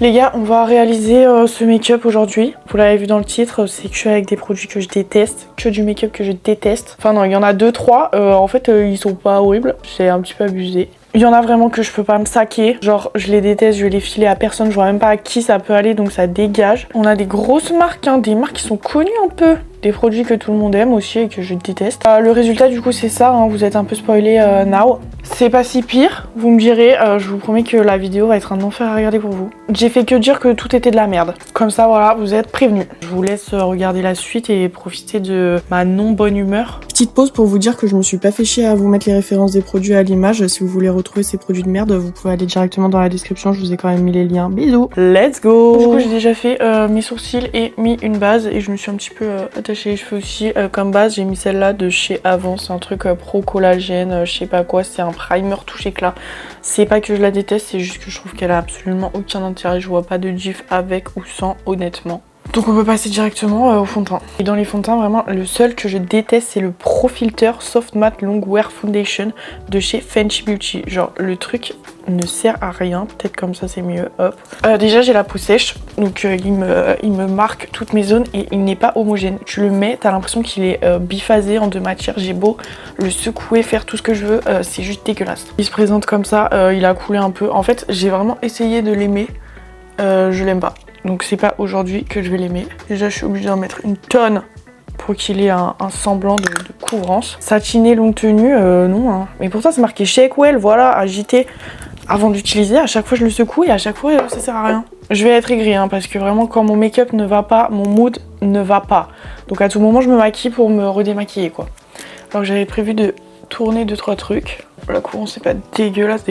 Les gars, on va réaliser ce make-up aujourd'hui. Vous l'avez vu dans le titre, c'est que avec des produits que je déteste, que du make-up que je déteste. Enfin non, il y en a 2-3, en fait ils sont pas horribles, c'est un petit peu abusé. Il y en a vraiment que je peux pas me saquer, genre je les déteste, je vais les filer à personne, je vois même pas à qui ça peut aller, donc ça dégage. On a des grosses marques, hein, des marques qui sont connues un peu. Des produits que tout le monde aime aussi et que je déteste. Le résultat du coup c'est ça, hein, vous êtes un peu spoilé now. C'est pas si pire, vous me direz, je vous promets que la vidéo va être un enfer à regarder pour vous. J'ai fait que dire que tout était de la merde. Comme ça voilà, vous êtes prévenus. Je vous laisse regarder la suite et profiter de ma non bonne humeur. Petite pause pour vous dire que je me suis pas fait chier à vous mettre les références des produits à l'image. Si vous voulez retrouver ces produits de merde, vous pouvez aller directement dans la description, je vous ai quand même mis les liens. Bisous. Let's go. Du coup j'ai déjà fait mes sourcils et mis une base et je me suis un petit peu attaché les cheveux aussi. Comme base j'ai mis celle-là de chez Avant, c'est un truc pro collagène, je sais pas quoi, c'est un primer touche éclat. C'est pas que je la déteste, c'est juste que je trouve qu'elle a absolument aucun intérêt, je vois pas de gif avec ou sans honnêtement. Donc on peut passer directement au fond de teint. Et dans les fonds de teint, vraiment, le seul que je déteste, c'est le Pro Filter Soft Matte Long Wear Foundation de chez Fenty Beauty. Genre, le truc ne sert à rien. Peut-être comme ça, c'est mieux. Hop. Déjà, j'ai la peau sèche. Donc, il me marque toutes mes zones et il n'est pas homogène. Tu le mets, t'as l'impression qu'il est biphasé en deux matières. J'ai beau le secouer, faire tout ce que je veux. C'est juste dégueulasse. Il se présente comme ça. Il a coulé un peu. En fait, j'ai vraiment essayé de l'aimer. Je l'aime pas. Donc c'est pas aujourd'hui que je vais l'aimer. Déjà je suis obligée d'en mettre une tonne pour qu'il ait un semblant de couvrance. Satiné longue tenue, non. Hein. Mais pourtant c'est marqué Shake Well, voilà, agité. Avant d'utiliser, à chaque fois je le secoue et à chaque fois ça sert à rien. Je vais être aigrie hein, parce que vraiment quand mon make-up ne va pas, mon mood ne va pas. Donc à tout moment je me maquille pour me redémaquiller quoi. Alors j'avais prévu de tourner 2-3 trucs. La couvrance c'est pas dégueulasse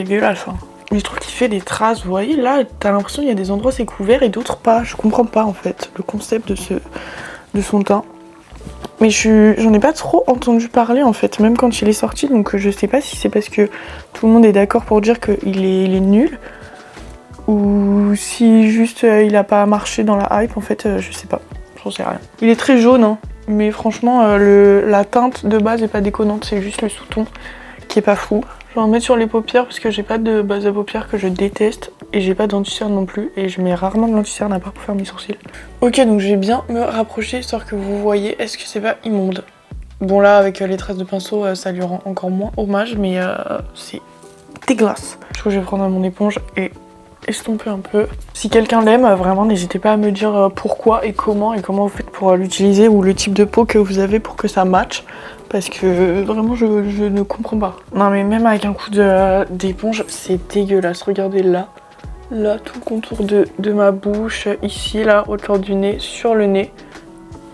hein. Mais je trouve qu'il fait des traces, vous voyez là, t'as l'impression qu'il y a des endroits c'est couvert et d'autres pas. Je comprends pas en fait le concept de son teint. Mais j'en ai pas trop entendu parler en fait, même quand il est sorti, donc je sais pas si c'est parce que tout le monde est d'accord pour dire qu'il est nul ou si juste il a pas marché dans la hype en fait, je sais pas, j'en sais rien. Il est très jaune hein, mais franchement la teinte de base est pas déconnante, c'est juste le sous-ton qui est pas fou. Je vais en mettre sur les paupières parce que j'ai pas de base à paupières que je déteste et j'ai pas d'anti-cerne non plus et je mets rarement de l'anti-cerne à part pour faire mes sourcils. Ok donc je vais bien me rapprocher histoire que vous voyez, est-ce que c'est pas immonde? Bon là avec les traces de pinceau ça lui rend encore moins hommage mais c'est dégueulasse. Du coup je vais prendre mon éponge et estomper un peu. Si quelqu'un l'aime vraiment n'hésitez pas à me dire pourquoi et comment vous faites pour l'utiliser ou le type de peau que vous avez pour que ça matche. Parce que vraiment je ne comprends pas. Non mais même avec un coup d'éponge c'est dégueulasse. Regardez là. Là tout le contour de ma bouche. Ici là autour du nez. Sur le nez.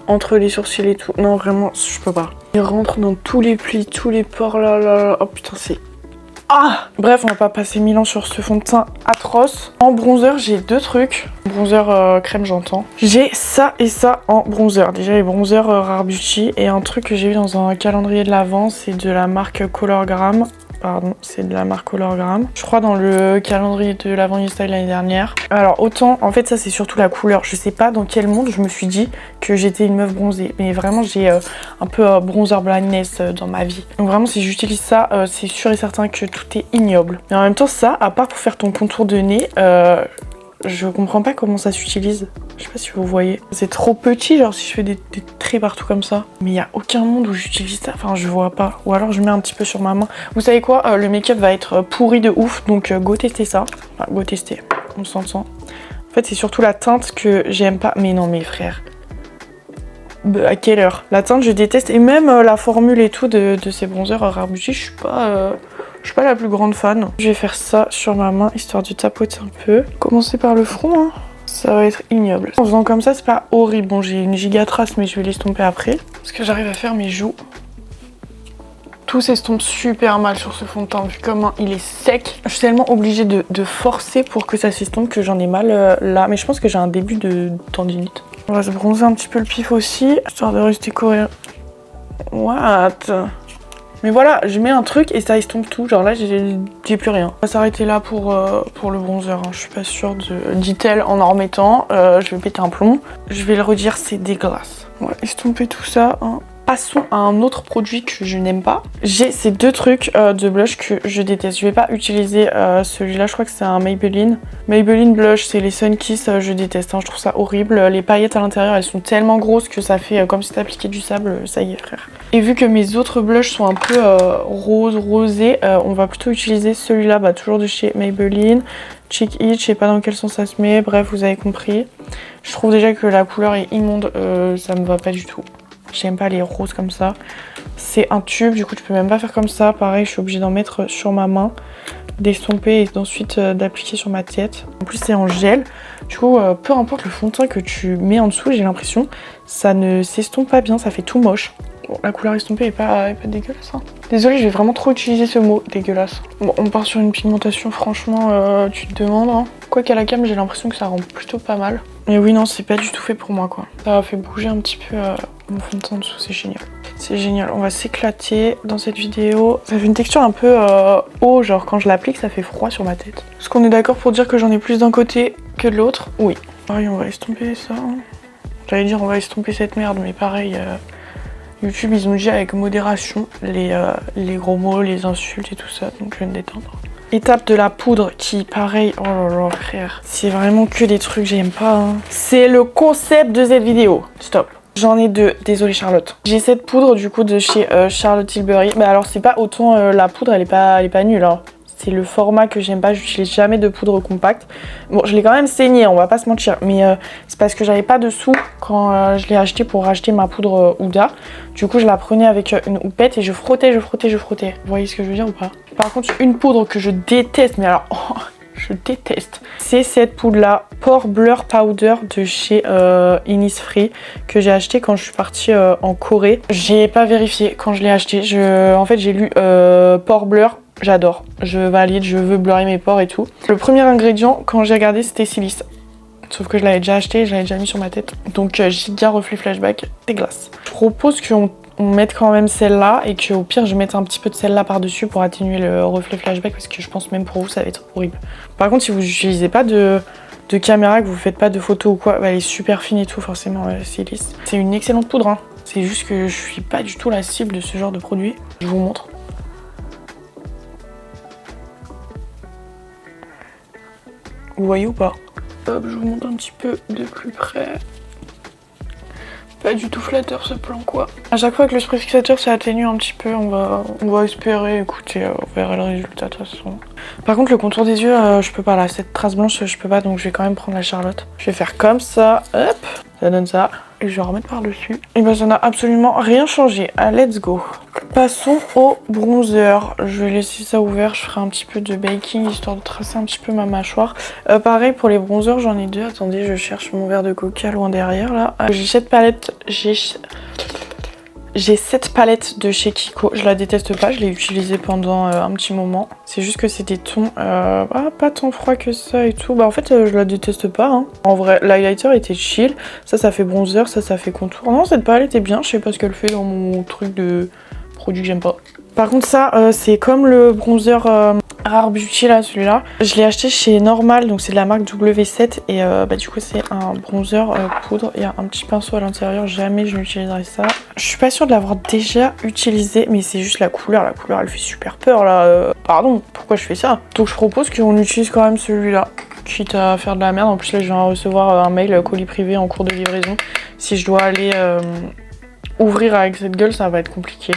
Entre les sourcils et tout. Non vraiment je peux pas. Il rentre dans tous les plis, tous les pores là. Oh putain c'est... Ah! Bref, on va pas passer 1000 ans sur ce fond de teint atroce. En bronzer, j'ai deux trucs. Bronzer crème, j'entends. J'ai ça et ça en bronzer. Déjà, les bronzers Rare Beauty. Et un truc que j'ai vu dans un calendrier de l'Avent, c'est de la marque Colorgram. Pardon, c'est de la marque Colorgram. Je crois dans le calendrier de l'Avent YesStyle l'année dernière. Alors autant, en fait ça c'est surtout la couleur. Je sais pas dans quel monde je me suis dit que j'étais une meuf bronzée. Mais vraiment j'ai un peu bronzer blindness dans ma vie. Donc vraiment si j'utilise ça, c'est sûr et certain que tout est ignoble. Mais en même temps ça, à part pour faire ton contour de nez, je comprends pas comment ça s'utilise. Je sais pas si vous voyez. C'est trop petit, genre si je fais des traits partout comme ça. Mais il y a aucun monde où j'utilise ça. Enfin, je vois pas. Ou alors je mets un petit peu sur ma main. Vous savez quoi? Le make-up va être pourri de ouf. Donc go tester ça. Enfin, go tester. On s'entend. En fait, c'est surtout la teinte que j'aime pas. Mais non, mes frères. À quelle heure? La teinte, je déteste. Et même la formule et tout de ces bronzers Rare Beauty, je suis pas la plus grande fan. Je vais faire ça sur ma main, histoire de tapoter un peu. Commencer par le front, hein. Ça va être ignoble. En faisant comme ça, c'est pas horrible. Bon, j'ai une giga trace, mais je vais l'estomper après. Parce que j'arrive à faire mes joues. Tout s'estompe super mal sur ce fond de teint, vu comment il est sec. Je suis tellement obligée de forcer pour que ça s'estompe que j'en ai mal là. Mais je pense que j'ai un début de tendinite. On va se bronzer un petit peu le pif aussi, histoire de rester coréen. What? Mais voilà, je mets un truc et ça estompe tout. Genre là, j'ai plus rien. On va s'arrêter là pour le bronzer. Hein. Je suis pas sûre de... Dit-elle en en remettant. Je vais péter un plomb. Je vais le redire, c'est dégueulasse. On va estomper tout ça. Hein. Passons à un autre produit que je n'aime pas. J'ai ces deux trucs de blush que je déteste. Je vais pas utiliser celui-là, je crois que c'est un Maybelline. Maybelline blush, c'est les Sun Kiss, je déteste, hein, je trouve ça horrible. Les paillettes à l'intérieur, elles sont tellement grosses que ça fait comme si t'appliquais du sable, ça y est frère. Et vu que mes autres blushs sont un peu rosés, on va plutôt utiliser celui-là, bah, toujours de chez Maybelline. Cheek It, je sais pas dans quel sens ça se met, bref vous avez compris. Je trouve déjà que la couleur est immonde, ça me va pas du tout. J'aime pas les roses comme ça. C'est un tube, du coup tu peux même pas faire comme ça. Pareil, je suis obligée d'en mettre sur ma main, d'estomper et ensuite d'appliquer sur ma tête. En plus c'est en gel. Du coup, peu importe le fond de teint que tu mets en dessous, j'ai l'impression, ça ne s'estompe pas bien, ça fait tout moche. Bon, la couleur estompée est pas dégueulasse. Hein. Désolée, je vais vraiment trop utiliser ce mot, dégueulasse. Bon, on part sur une pigmentation, franchement, tu te demandes. Hein. Quoi qu'à la cam, j'ai l'impression que ça rend plutôt pas mal. Mais oui, non, c'est pas du tout fait pour moi, quoi. Ça a fait bouger un petit peu mon fond de teint en dessous, c'est génial. C'est génial, on va s'éclater dans cette vidéo. Ça fait une texture un peu eau, genre quand je l'applique, ça fait froid sur ma tête. Est-ce qu'on est d'accord pour dire que j'en ai plus d'un côté que de l'autre? Oui. Pareil, on va estomper ça. Hein. J'allais dire on va estomper cette merde, mais pareil... YouTube, ils ont dit avec modération les gros mots, les insultes et tout ça, donc je vais me détendre. Étape de la poudre qui, pareil, oh là là, frère, c'est vraiment que des trucs que j'aime pas. Hein. C'est le concept de cette vidéo. Stop. J'en ai deux, désolée Charlotte. J'ai cette poudre du coup de chez Charlotte Tilbury. Bah alors c'est pas autant la poudre, elle est pas nulle. Hein. C'est le format que j'aime pas, j'utilise jamais de poudre compacte. Bon, je l'ai quand même saigné, on va pas se mentir, mais c'est parce que j'avais pas de sous quand je l'ai acheté pour racheter ma poudre Huda. Du coup, je la prenais avec une houppette et je frottais. Vous voyez ce que je veux dire ou pas? Par contre, une poudre que je déteste, mais alors, oh, je déteste, c'est cette poudre-là, Pore Blur Powder de chez Innisfree, que j'ai acheté quand je suis partie en Corée. J'ai pas vérifié quand je l'ai acheté. En fait, j'ai lu Pore Blur. J'adore, je valide, je veux blurrer mes pores et tout. Le premier ingrédient, quand j'ai regardé, c'était Silice. Sauf que je l'avais déjà acheté, je l'avais déjà mis sur ma tête. Donc Giga Reflet Flashback, dégueulasse. Je propose qu'on mette quand même celle-là et qu'au pire, je mette un petit peu de celle-là par-dessus pour atténuer le reflet flashback parce que je pense même pour vous, ça va être horrible. Par contre, si vous n'utilisez pas de caméra, que vous faites pas de photos ou quoi, bah, elle est super fine et tout, forcément, Silice. C'est une excellente poudre, hein. C'est juste que je suis pas du tout la cible de ce genre de produit. Je vous montre. Vous voyez ou pas? Hop, je vous montre un petit peu de plus près. Pas du tout flatteur ce plan quoi. À chaque fois que le spray fixateur s'atténue un petit peu, on va espérer, écoutez, on verra le résultat de toute façon. Par contre le contour des yeux, je peux pas là, cette trace blanche je peux pas, donc je vais quand même prendre la Charlotte. Je vais faire comme ça, hop, ça donne ça. Et je vais remettre par dessus. Et ben ça n'a absolument rien changé. Allez, let's go. Passons au bronzer. Je vais laisser ça ouvert. Je ferai un petit peu de baking histoire de tracer un petit peu ma mâchoire. Pareil pour les bronzers, j'en ai deux. Attendez, je cherche mon verre de coca loin derrière là. J'ai cette palette. J'ai cette palette de chez Kiko, je la déteste pas, je l'ai utilisée pendant un petit moment. C'est juste que c'est des tons pas tant froid que ça et tout. Bah en fait je la déteste pas. Hein. En vrai, l'highlighter était chill, ça fait bronzer, ça fait contour. Non, cette palette est bien, je sais pas ce qu'elle fait dans mon truc de produit que j'aime pas. Par contre ça, c'est comme le bronzer Rare Beauty là, celui-là. Je l'ai acheté chez Normal, donc c'est de la marque W7 et bah du coup c'est un bronzer poudre. Il y a un petit pinceau à l'intérieur, jamais je n'utiliserai ça. Je suis pas sûre de l'avoir déjà utilisé, mais c'est juste la couleur elle fait super peur là. Pardon, pourquoi je fais ça? Donc je propose qu'on utilise quand même celui-là, quitte à faire de la merde. En plus là je viens de recevoir un mail colis privé en cours de livraison. Si je dois aller ouvrir avec cette gueule, ça va être compliqué.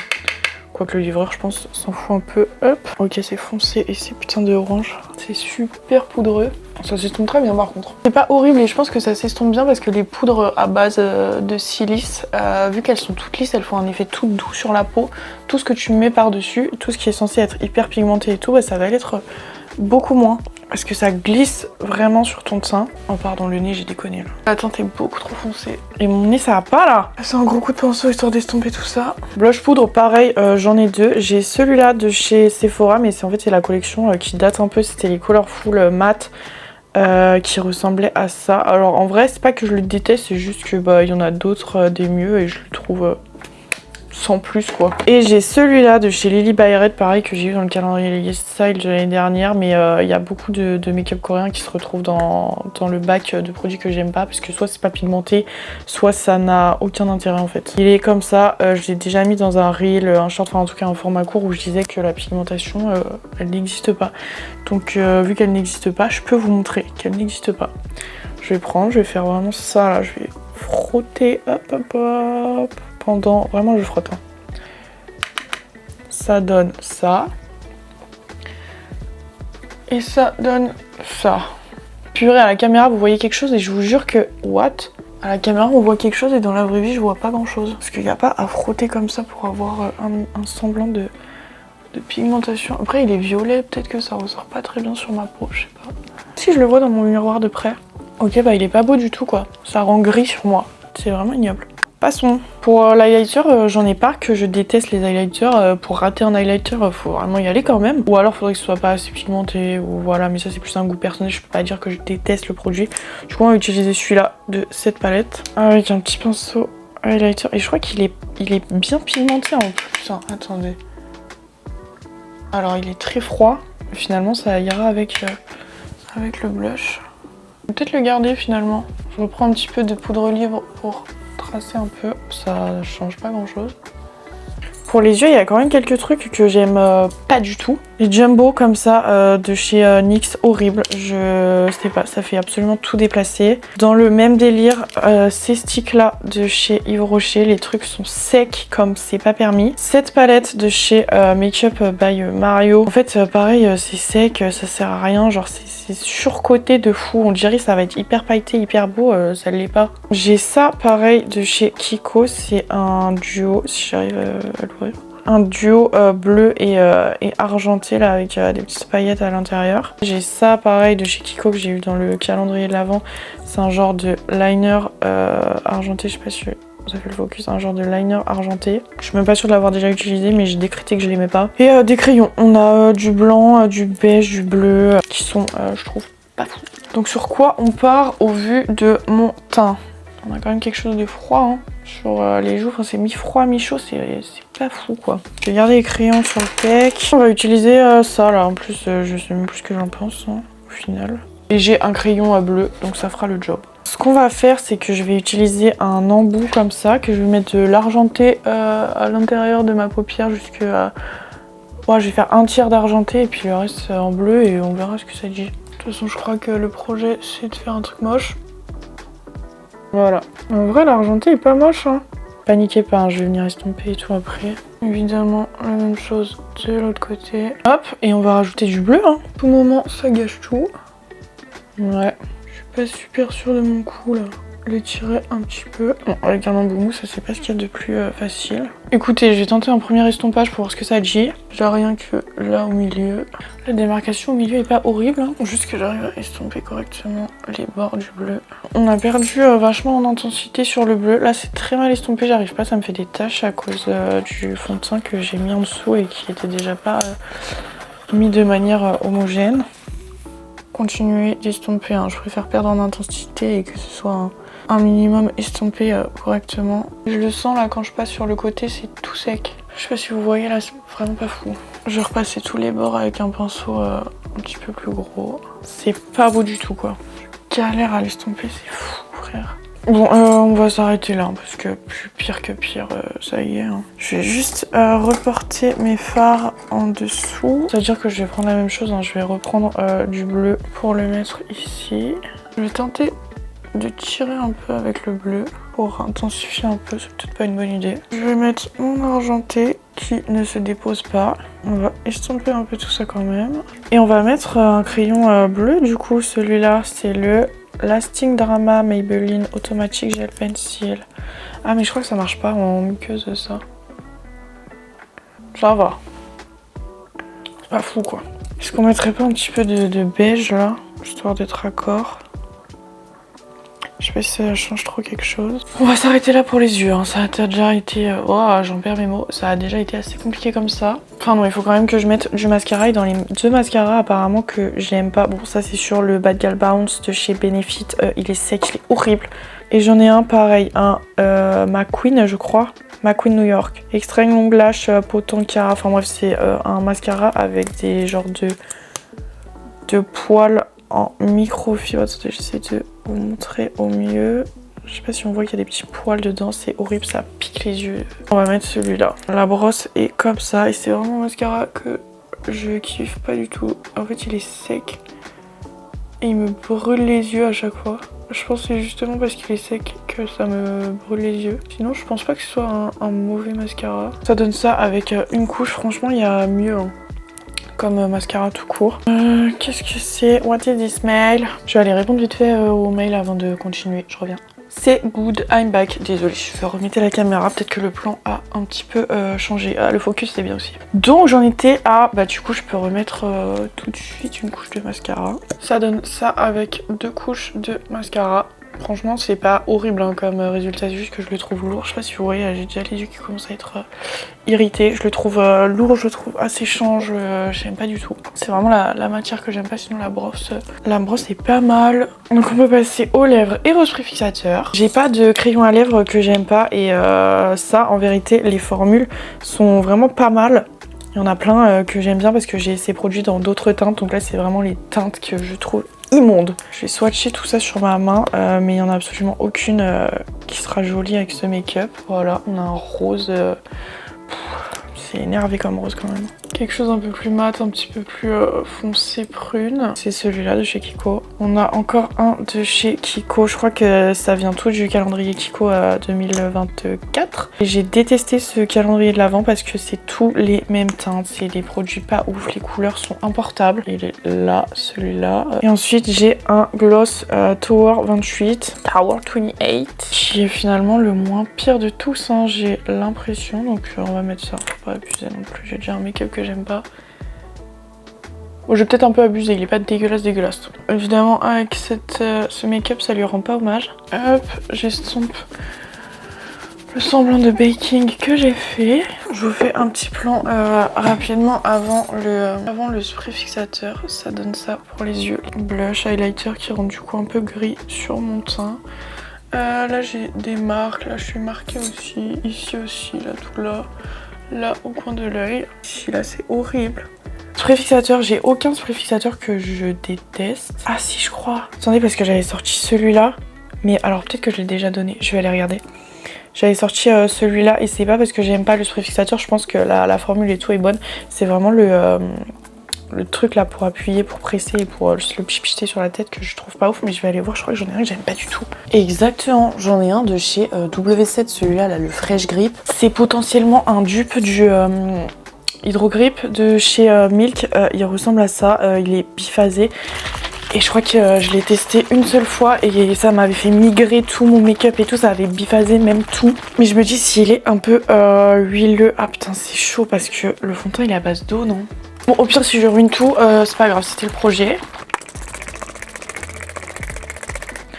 Quoique le livreur, je pense, s'en fout un peu. Hop. Ok, c'est foncé et c'est putain de orange. C'est super poudreux. Ça s'estompe très bien par contre. C'est pas horrible et je pense que ça s'estompe bien parce que les poudres à base de silice, vu qu'elles sont toutes lisses, elles font un effet tout doux sur la peau. Tout ce que tu mets par-dessus, tout ce qui est censé être hyper pigmenté et tout, bah, ça va l'être beaucoup moins. Parce que ça glisse vraiment sur ton teint. Oh pardon, le nez, j'ai déconné là. La teinte est beaucoup trop foncée. Et mon nez, ça va pas là. C'est un gros coup de pinceau histoire d'estomper tout ça. Blush poudre, pareil, j'en ai deux. J'ai celui-là de chez Sephora, mais en fait c'est la collection qui date un peu. C'était les Colorful Matte qui ressemblaient à ça. Alors en vrai, c'est pas que je le déteste, c'est juste que bah il y en a d'autres des mieux et je le trouve sans plus quoi. Et j'ai celui-là de chez Lily by Red, pareil, que j'ai eu dans le calendrier style de l'année dernière, mais il y a beaucoup de make-up coréen qui se retrouvent dans le bac de produits que j'aime pas, parce que soit c'est pas pigmenté, soit ça n'a aucun intérêt en fait. Il est comme ça, je l'ai déjà mis dans un reel, un short, enfin en tout cas un format court où je disais que la pigmentation elle n'existe pas. Donc vu qu'elle n'existe pas, je peux vous montrer qu'elle n'existe pas. Je vais prendre, je vais faire vraiment ça là, je vais frotter, hop hop hop, pendant, vraiment je frotte. Hein. Ça donne ça. Et ça donne ça. Purée, à la caméra vous voyez quelque chose et je vous jure que, what? À la caméra on voit quelque chose et dans la vraie vie je vois pas grand chose. Parce qu'il n'y a pas à frotter comme ça pour avoir un semblant de pigmentation. Après il est violet, peut-être que ça ressort pas très bien sur ma peau, je sais pas. Si je le vois dans mon miroir de près. Ok, bah il est pas beau du tout quoi. Ça rend gris sur moi. C'est vraiment ignoble. Passons. Pour l'highlighter, j'en ai pas que je déteste les highlighters. Pour rater un highlighter, faut vraiment y aller quand même. Ou alors faudrait que ce soit pas assez pigmenté. Ou voilà, mais ça c'est plus un goût personnel. Je peux pas dire que je déteste le produit. Du coup on va utiliser celui-là de cette palette. Avec un petit pinceau highlighter. Et je crois qu'il est bien pigmenté en plus. Hein. Attendez. Alors il est très froid. Finalement ça ira avec le blush. Peut-être le garder finalement. Je reprends un petit peu de poudre libre pour tracer un peu. Ça change pas grand chose. Pour les yeux, il y a quand même quelques trucs que j'aime pas du tout. Les jumbo comme ça de chez NYX, horrible. Je sais pas, ça fait absolument tout déplacer. Dans le même délire, ces sticks là de chez Yves Rocher, les trucs sont secs comme c'est pas permis. Cette palette de chez Makeup by Mario, en fait pareil, c'est sec, ça sert à rien, genre c'est surcoté de fou. On dirait que ça va être hyper pailleté, hyper beau, ça l'est pas. J'ai ça pareil de chez Kiko, c'est un duo, si j'arrive à l'ouvrir. Un duo bleu et argenté là avec des petites paillettes à l'intérieur. J'ai ça pareil de chez Kiko que j'ai eu dans le calendrier de l'Avent. C'est un genre de liner argenté, je sais pas si vous avez le focus, un genre de liner argenté. Je suis même pas sûre de l'avoir déjà utilisé mais j'ai décrété que je l'aimais pas. Et des crayons, on a du blanc, du beige, du bleu qui sont je trouve pas fous. Donc sur quoi on part au vu de mon teint? On a quand même quelque chose de froid hein, sur les joues, enfin, c'est mi-froid, mi-chaud, c'est pas fou quoi. Je vais garder les crayons sur le pec. On va utiliser ça là, en plus je sais même plus ce que j'en pense hein, au final. Et j'ai un crayon bleu, donc ça fera le job. Ce qu'on va faire, c'est que je vais utiliser un embout comme ça, que je vais mettre de l'argenté à l'intérieur de ma paupière jusqu'à... Ouais, je vais faire un tiers d'argenté et puis le reste en bleu et on verra ce que ça dit. De toute façon, je crois que le projet, c'est de faire un truc moche. Voilà. En vrai, l'argenté est pas moche, hein. Paniquez pas, hein, je vais venir estomper et tout après. Évidemment, la même chose de l'autre côté. Hop, et on va rajouter du bleu, hein. Pour le moment, ça gâche tout. Ouais. Je suis pas super sûre de mon coup, là. L'étirer un petit peu. Bon, avec un embout mou, ça c'est pas ce qu'il y a de plus facile. Écoutez, je vais tenter un premier estompage pour voir ce que ça dit. J'ai rien que là au milieu. La démarcation au milieu est pas horrible, hein. Juste que j'arrive à estomper correctement les bords du bleu. On a perdu vachement en intensité sur le bleu. Là c'est très mal estompé, j'arrive pas, ça me fait des taches à cause du fond de teint que j'ai mis en dessous et qui était déjà pas mis de manière homogène. Continuer d'estomper, hein. Je préfère perdre en intensité et que ce soit un minimum estompé correctement. Je le sens là quand je passe sur le côté, c'est tout sec. Je sais pas si vous voyez là, c'est vraiment pas fou. Je vais repasser tous les bords avec un pinceau un petit peu plus gros. C'est pas beau du tout quoi. Je galère à l'estomper, c'est fou frère. Bon, on va s'arrêter là parce que plus pire que pire, ça y est. Hein. Je vais juste reporter mes fards en dessous. C'est-à-dire que je vais prendre la même chose, hein. Je vais reprendre du bleu pour le mettre ici. Je vais tenter de tirer un peu avec le bleu pour intensifier un peu, c'est peut-être pas une bonne idée. Je vais mettre mon argenté qui ne se dépose pas. On va estomper un peu tout ça quand même. Et on va mettre un crayon bleu, du coup celui-là c'est le Lasting Drama Maybelline Automatic Gel Pencil. Ah mais je crois que ça marche pas en muqueuse ça. Ça va. C'est pas fou quoi. Est-ce qu'on mettrait pas un petit peu de beige là, histoire d'être raccord? Je sais pas si ça change trop quelque chose. On va s'arrêter là pour les yeux, hein. Ça a déjà été... Oh, j'en perds mes mots. Ça a déjà été assez compliqué comme ça. Enfin non, il faut quand même que je mette du mascara. Et dans les deux mascaras apparemment que j'aime pas... Bon, ça c'est sur le Bad Gal Bounce de chez Benefit. Il est sec, il est horrible. Et j'en ai un pareil, un McQueen je crois. McQueen New York. Extreme Long Lash Potencara. Enfin bref, c'est un mascara avec des genres de poils en microfibre. Attendez, j'essaie de vous montrer au mieux. Je sais pas si on voit qu'il y a des petits poils dedans, c'est horrible, ça pique les yeux. On va mettre celui-là. La brosse est comme ça et c'est vraiment un mascara que je kiffe pas du tout. En fait, il est sec et il me brûle les yeux à chaque fois. Je pense que c'est justement parce qu'il est sec que ça me brûle les yeux. Sinon, je pense pas que ce soit un mauvais mascara. Ça donne ça avec une couche, franchement, il y a mieux. Hein. Comme mascara tout court. Qu'est-ce que c'est? What is this mail? Je vais aller répondre vite fait au mail avant de continuer, je reviens. C'est good, I'm back. Désolée, je vais remettre la caméra, peut-être que le plan a un petit peu changé. Ah, le focus c'est bien aussi. Donc j'en étais à... Bah du coup je peux remettre tout de suite une couche de mascara. Ça donne ça avec 2 couches de mascara. Franchement, c'est pas horrible hein, comme résultat, c'est juste que je le trouve lourd. Je sais pas si vous voyez, j'ai déjà les yeux qui commencent à être irrités. Je le trouve lourd, je le trouve assez change, j'aime pas du tout. C'est vraiment la matière que j'aime pas, sinon la brosse est pas mal. Donc on peut passer aux lèvres et au spray fixateur. J'ai pas de crayon à lèvres que j'aime pas et ça, en vérité, les formules sont vraiment pas mal. Il y en a plein que j'aime bien parce que j'ai ces produits dans d'autres teintes. Donc là, c'est vraiment les teintes que je trouve immondes. Je vais swatcher tout ça sur ma main, mais il n'y en a absolument aucune qui sera jolie avec ce make-up. Voilà, on a un rose. C'est énervé comme rose quand même. Quelque chose un peu plus mat, un petit peu plus foncé prune. C'est celui-là de chez Kiko. On a encore un de chez Kiko. Je crois que ça vient tout du calendrier Kiko 2024. Et j'ai détesté ce calendrier de l'avant parce que c'est tous les mêmes teintes. C'est des produits pas ouf. Les couleurs sont importables. Il est là, celui-là. Et ensuite, j'ai un gloss Tower 28. Tower 28. Qui est finalement le moins pire de tous, hein, j'ai l'impression. Donc on va mettre ça. Faut pas abuser non plus. J'ai déjà un make-up que j'aime pas. Bon, je vais peut-être un peu abuser, il est pas dégueulasse. Évidemment, avec ce make-up, ça lui rend pas hommage. Hop, j'estompe le semblant de baking que j'ai fait. Je vous fais un petit plan rapidement avant le spray fixateur. Ça donne ça pour les yeux. Blush, highlighter qui rend du coup un peu gris sur mon teint. Là, j'ai des marques. Là, je suis marquée aussi. Ici aussi, là, tout là. Là au coin de l'œil. Ici là c'est horrible. Spray fixateur, j'ai aucun spray fixateur que je déteste. Ah si je crois. Attendez parce que j'avais sorti celui-là. Mais alors peut-être que je l'ai déjà donné. Je vais aller regarder. J'avais sorti celui-là et c'est pas parce que j'aime pas le spray fixateur. Je pense que la formule et tout est bonne. C'est vraiment le truc là pour appuyer, pour presser et pour le pipicheter sur la tête que je trouve pas ouf. Mais je vais aller voir, je crois que j'en ai un que j'aime pas du tout. Exactement, j'en ai un de chez W7, celui-là, là, le Fresh Grip. C'est potentiellement un dupe du Hydro Grip de chez Milk. Il ressemble à ça, il est biphasé. Et je crois que je l'ai testé une seule fois et ça m'avait fait migrer tout mon make-up et tout, ça avait biphasé même tout. Mais je me dis s'il est un peu huileux, ah putain c'est chaud parce que le fond de teint il est à base d'eau, non? Bon, au pire, si je ruine tout, c'est pas grave, c'était le projet.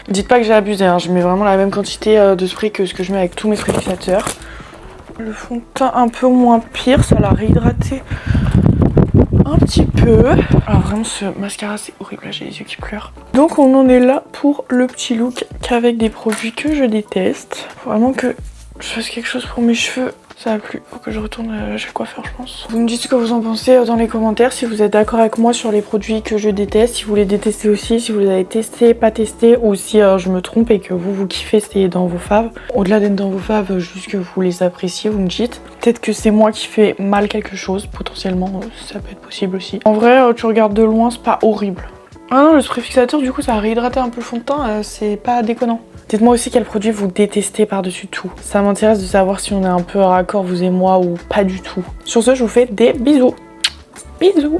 Dites pas que j'ai abusé, hein. Je mets vraiment la même quantité de spray que ce que je mets avec tous mes sprays fixateurs. Le fond de teint un peu moins pire, ça l'a réhydraté un petit peu. Alors vraiment, ce mascara, c'est horrible, là j'ai les yeux qui pleurent. Donc on en est là pour le petit look qu'avec des produits que je déteste. Faut vraiment que je fasse quelque chose pour mes cheveux. Ça a plu, faut que je retourne chez le coiffeur je pense. Vous me dites ce que vous en pensez dans les commentaires, si vous êtes d'accord avec moi sur les produits que je déteste, si vous les détestez aussi, si vous les avez testés, pas testés, ou si je me trompe et que vous kiffez, c'est dans vos faves. Au-delà d'être dans vos faves, juste que vous les appréciez, vous me dites. Peut-être que c'est moi qui fais mal quelque chose, potentiellement, ça peut être possible aussi. En vrai, tu regardes de loin, c'est pas horrible. Ah non, le spray fixateur, du coup, ça a réhydraté un peu le fond de teint, c'est pas déconnant. Dites-moi aussi quel produit vous détestez par-dessus tout. Ça m'intéresse de savoir si on est un peu raccord, vous et moi, ou pas du tout. Sur ce, je vous fais des bisous. Bisous.